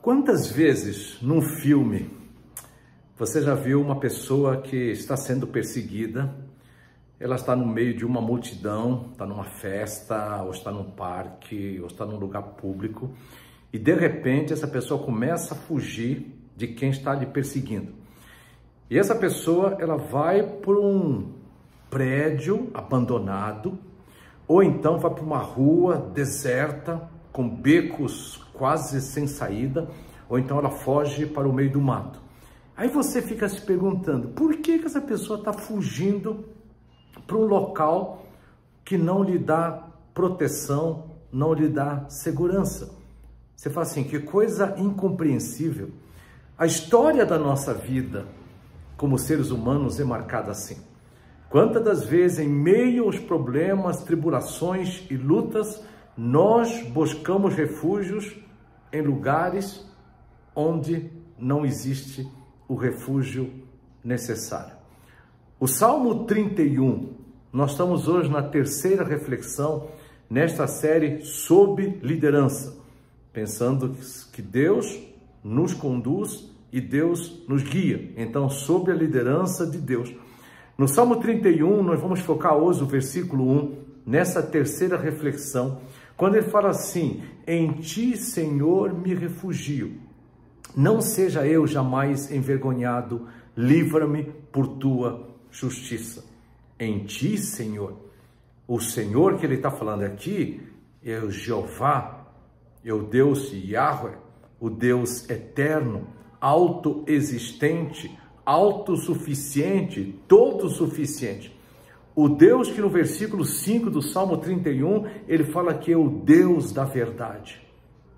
Quantas vezes num filme você já viu uma pessoa que está sendo perseguida, ela está no meio de uma multidão, está numa festa, ou está num parque, ou está num lugar público, e de repente essa pessoa começa a fugir de quem está lhe perseguindo. E essa pessoa, ela vai por um prédio abandonado, ou então vai para uma rua deserta, com becos quase sem saída, ou então ela foge para o meio do mato. Aí você fica se perguntando, por que essa pessoa está fugindo para um local que não lhe dá proteção, não lhe dá segurança? Você fala assim, que coisa incompreensível. A história da nossa vida como seres humanos é marcada assim. Quantas das vezes, em meio aos problemas, tribulações e lutas, nós buscamos refúgios em lugares onde não existe o refúgio necessário. O Salmo 31, nós estamos hoje na terceira reflexão nesta série sob liderança, pensando que Deus nos conduz e Deus nos guia, então sob a liderança de Deus. No Salmo 31, nós vamos focar hoje o versículo 1, nessa terceira reflexão, quando ele fala assim, em ti, Senhor, me refugio, não seja eu jamais envergonhado, livra-me por tua justiça. Em ti, Senhor. O Senhor que ele está falando aqui é o Jeová, é o Deus Yahweh, o Deus eterno, autoexistente, autossuficiente, todo suficiente. O Deus que no versículo 5 do Salmo 31, ele fala que é o Deus da verdade.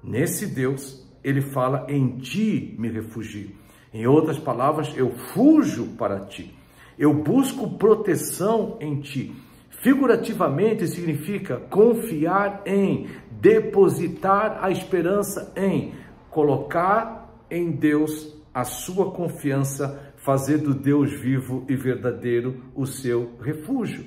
Nesse Deus, ele fala, em ti me refugio. Em outras palavras, eu fujo para ti. Eu busco proteção em ti. Figurativamente significa confiar em, depositar a esperança em, colocar em Deus a sua confiança, fazer do Deus vivo e verdadeiro o seu refúgio.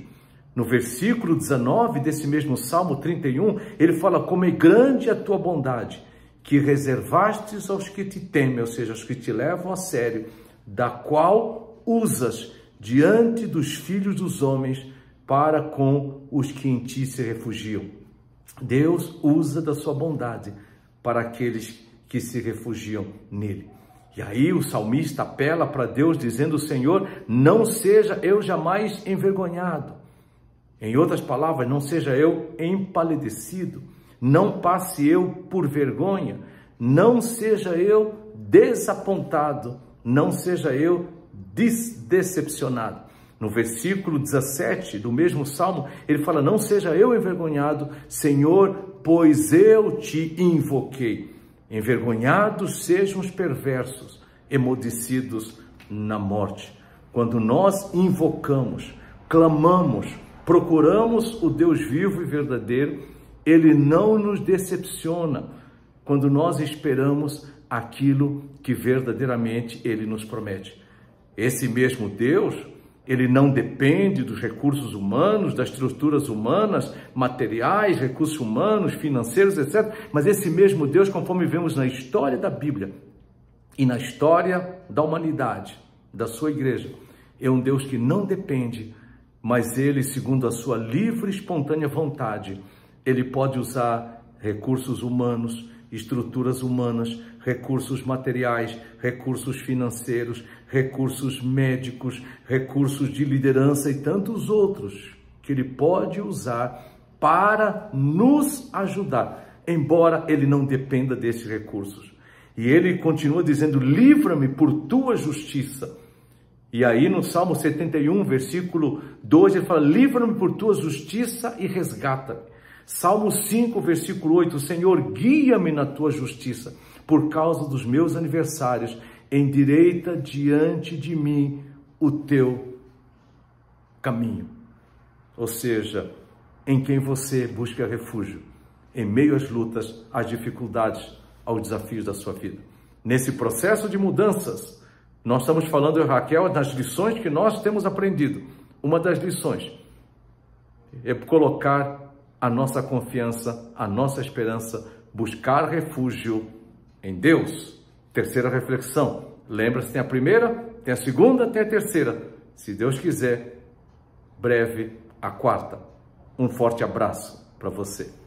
No versículo 19 desse mesmo Salmo 31, ele fala, como é grande a tua bondade, que reservastes aos que te temem, ou seja, aos que te levam a sério, da qual usas diante dos filhos dos homens para com os que em ti se refugiam. Deus usa da sua bondade para aqueles que se refugiam nele. E aí o salmista apela para Deus dizendo, Senhor, não seja eu jamais envergonhado. Em outras palavras, não seja eu empalidecido, não passe eu por vergonha, não seja eu desapontado, não seja eu decepcionado. No versículo 17 do mesmo Salmo, ele fala, não seja eu envergonhado, Senhor, pois eu te invoquei. Envergonhados sejam os perversos, emudecidos na morte. Quando nós invocamos, clamamos, procuramos o Deus vivo e verdadeiro, ele não nos decepciona quando nós esperamos aquilo que verdadeiramente ele nos promete. Esse mesmo Deus, ele não depende dos recursos humanos, das estruturas humanas, materiais, recursos humanos, financeiros, etc. Mas esse mesmo Deus, conforme vemos na história da Bíblia e na história da humanidade, da sua igreja, é um Deus que não depende, mas ele, segundo a sua livre e espontânea vontade, ele pode usar recursos humanos, estruturas humanas, recursos materiais, recursos financeiros, recursos médicos, recursos de liderança e tantos outros que ele pode usar para nos ajudar, embora ele não dependa desses recursos. E ele continua dizendo, livra-me por tua justiça. E aí no Salmo 71, versículo 2, ele fala, livra-me por tua justiça e resgata-me. Salmo 5, versículo 8, Senhor, guia-me na tua justiça, por causa dos meus aniversários, endireita diante de mim o teu caminho. Ou seja, em quem você busca refúgio, em meio às lutas, às dificuldades, aos desafios da sua vida. Nesse processo de mudanças, nós estamos falando, eu e Raquel, das lições que nós temos aprendido. Uma das lições é colocar a nossa confiança, a nossa esperança, buscar refúgio em Deus. Terceira reflexão. Lembra-se, tem a primeira, tem a segunda, tem a terceira. Se Deus quiser, breve a quarta. Um forte abraço para você.